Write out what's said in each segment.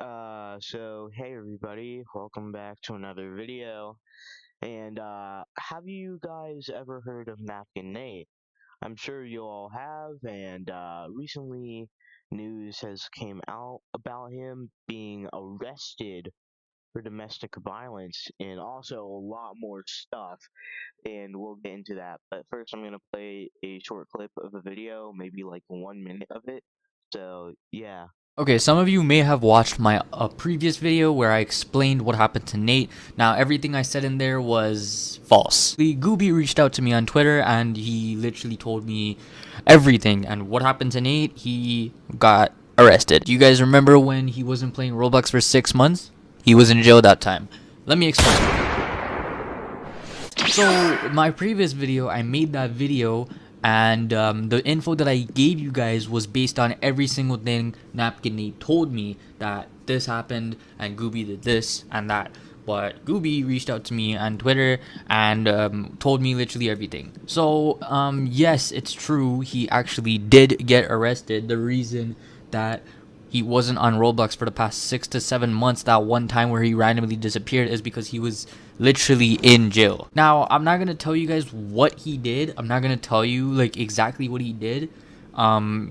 So hey everybody, welcome back to another video. And have you guys ever heard of NapkinNate? I'm sure you all have, and recently news has came out about him being arrested for domestic violence and also a lot more stuff, and we'll get into that. But first I'm gonna play a short clip of a video, maybe like 1 minute of it. So yeah. Okay, some of you may have watched my previous video where I explained what happened to Nate. Now, everything I said in there was false. Gooby reached out to me on Twitter and he literally told me everything. And what happened to Nate? He got arrested. Do you guys remember when he wasn't playing Roblox for 6 months? He was in jail that time. Let me explain. So my previous video, I made that video and the info that I gave you guys was based on every single thing NapkinNate told me, that this happened and Gooby did this and that. But Gooby reached out to me on Twitter and told me literally everything. So yes, it's true, he actually did get arrested. The reason that he wasn't on Roblox for the past 6 to 7 months, that one time where he randomly disappeared, is because he was literally in jail. Now, I'm not gonna tell you guys what he did. I'm not gonna tell you like exactly what he did.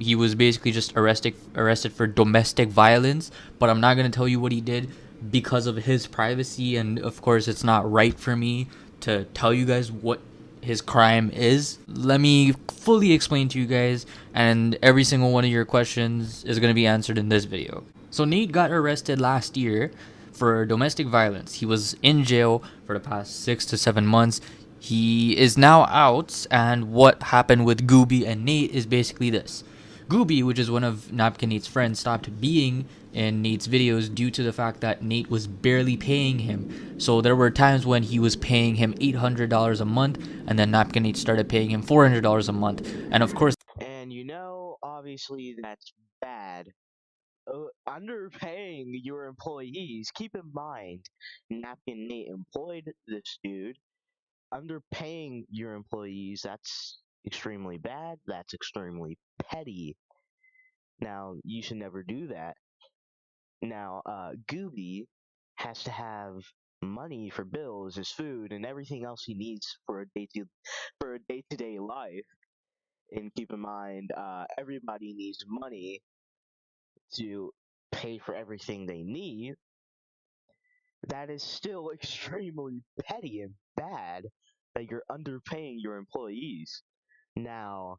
He was basically just arrested for domestic violence, but I'm not gonna tell you what he did because of his privacy, and of course it's not right for me to tell you guys what his crime is. Let me fully explain to you guys, and every single one of your questions is going to be answered in this video. So Nate got arrested last year for domestic violence. He was in jail for the past 6 to 7 months. He is now out, and what happened with Gooby and Nate is basically this. Gooby, which is one of NapkinNate's friends, stopped being in Nate's videos due to the fact that Nate was barely paying him. So there were times when he was paying him $800 a month, and then NapkinNate started paying him $400 a month. And of course, And obviously that's bad. Underpaying your employees. Keep in mind, Napkin Nate employed this dude. Underpaying your employees, that's extremely bad. That's extremely petty. Now, you should never do that. Now, Gooby has to have money for bills, his food, and everything else he needs for a day-to-day life. And keep in mind, everybody needs money to pay for everything they need. That is still extremely petty and bad that you're underpaying your employees. Now,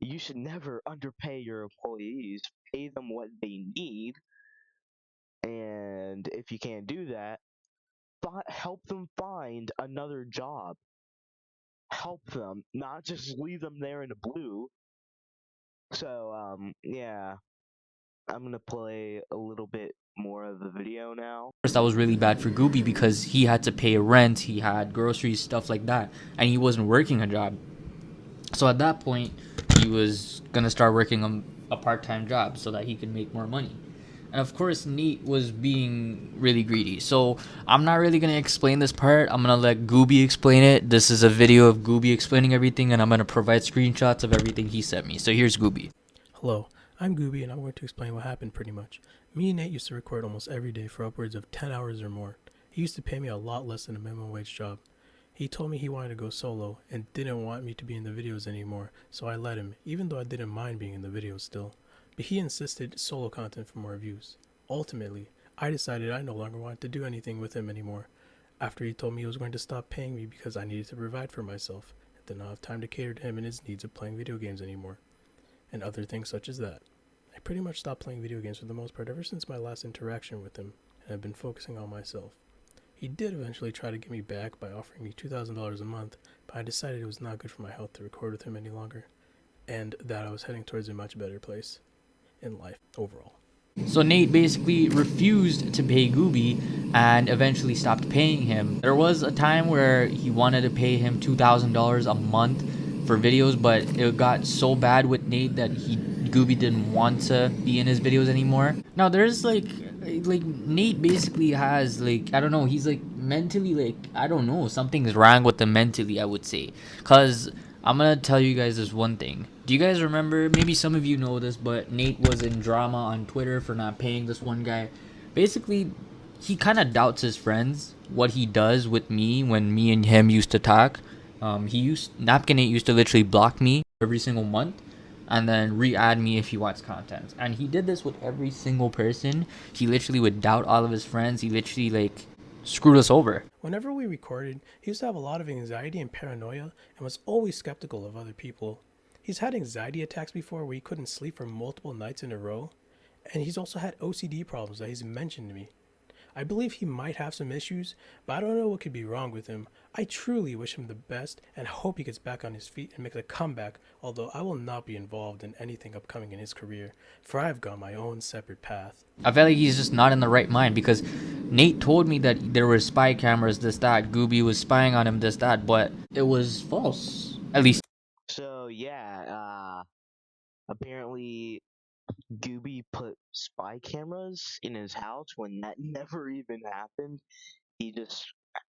you should never underpay your employees. Pay them what they need, and if you can't do that, help them find another job. Help them, not just leave them there in the blue. So, yeah, I'm gonna play a little bit more of the video now. that was really bad for Gooby because he had to pay rent, he had groceries, stuff like that, and he wasn't working a job. So at that point, he was gonna start working a part-time job so that he could make more money. And of course, Nate was being really greedy. So I'm not really gonna explain this part. I'm gonna let Gooby explain it. This is a video of Gooby explaining everything, and I'm gonna provide screenshots of everything he sent me. So here's Gooby. Hello, I'm Gooby and I'm going to explain what happened pretty much. Me and Nate used to record almost every day for upwards of 10 hours or more. He used to pay me a lot less than a minimum wage job. He told me he wanted to go solo and didn't want me to be in the videos anymore, so I let him, even though I didn't mind being in the videos still. But he insisted solo content for more views. Ultimately, I decided I no longer wanted to do anything with him anymore. After he told me he was going to stop paying me because I needed to provide for myself and did not have time to cater to him and his needs of playing video games anymore, and other things such as that. I pretty much stopped playing video games for the most part ever since my last interaction with him, and have been focusing on myself. He did eventually try to get me back by offering me $2,000 a month, but I decided it was not good for my health to record with him any longer, and that I was heading towards a much better place in life overall. So Nate basically refused to pay Gooby and eventually stopped paying him. There was a time where he wanted to pay him $2,000 a month for videos, but it got so bad with Nate that Gooby didn't want to be in his videos anymore. Now there's like Nate basically has I don't know, he's mentally I don't know, something's wrong with him mentally, I would say. Cause I'm gonna tell you guys this one thing. Do you guys remember? Maybe some of you know this, but Nate was in drama on Twitter for not paying this one guy. Basically, he kind of doubts his friends. What he does with me when me and him used to talk. NapkinNate used to literally block me every single month, and then re-add me if he wants content. And he did this with every single person. He literally would doubt all of his friends. He literally like screwed us over. Whenever we recorded, he used to have a lot of anxiety and paranoia and was always skeptical of other people. He's had anxiety attacks before where he couldn't sleep for multiple nights in a row, and he's also had OCD problems that he's mentioned to me. I believe he might have some issues, but I don't know what could be wrong with him. I truly wish him the best and hope he gets back on his feet and makes a comeback, although I will not be involved in anything upcoming in his career, for I've gone my own separate path. I feel like he's just not in the right mind because Nate told me that there were spy cameras, this, that. Gooby was spying on him, this, that, but it was false. At least. So yeah, apparently Gooby put spy cameras in his house when that never even happened. He just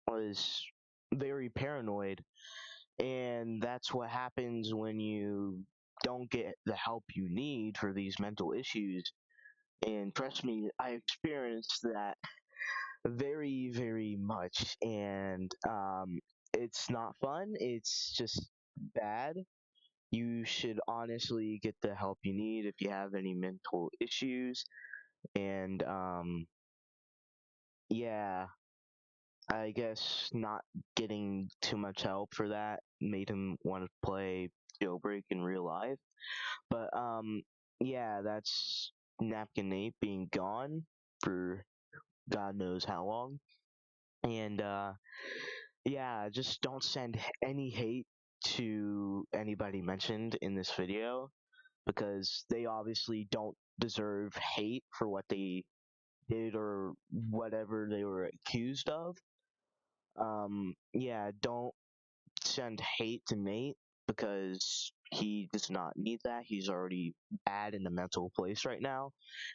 was very paranoid, and that's what happens when you don't get the help you need for these mental issues. And trust me, I experienced that very, very much, and it's not fun. It's just bad. You should honestly get the help you need if you have any mental issues. And yeah, I guess not getting too much help for that made him want to play Jailbreak in real life. But yeah, that's Napkin Nate being gone for God knows how long. And yeah, just don't send any hate to anybody mentioned in this video because they obviously don't deserve hate for what they did or whatever they were accused of. Yeah, don't send hate to Nate because he does not need that. He's already bad in a mental place right now.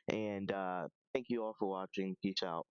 And thank you all for watching. Peace out.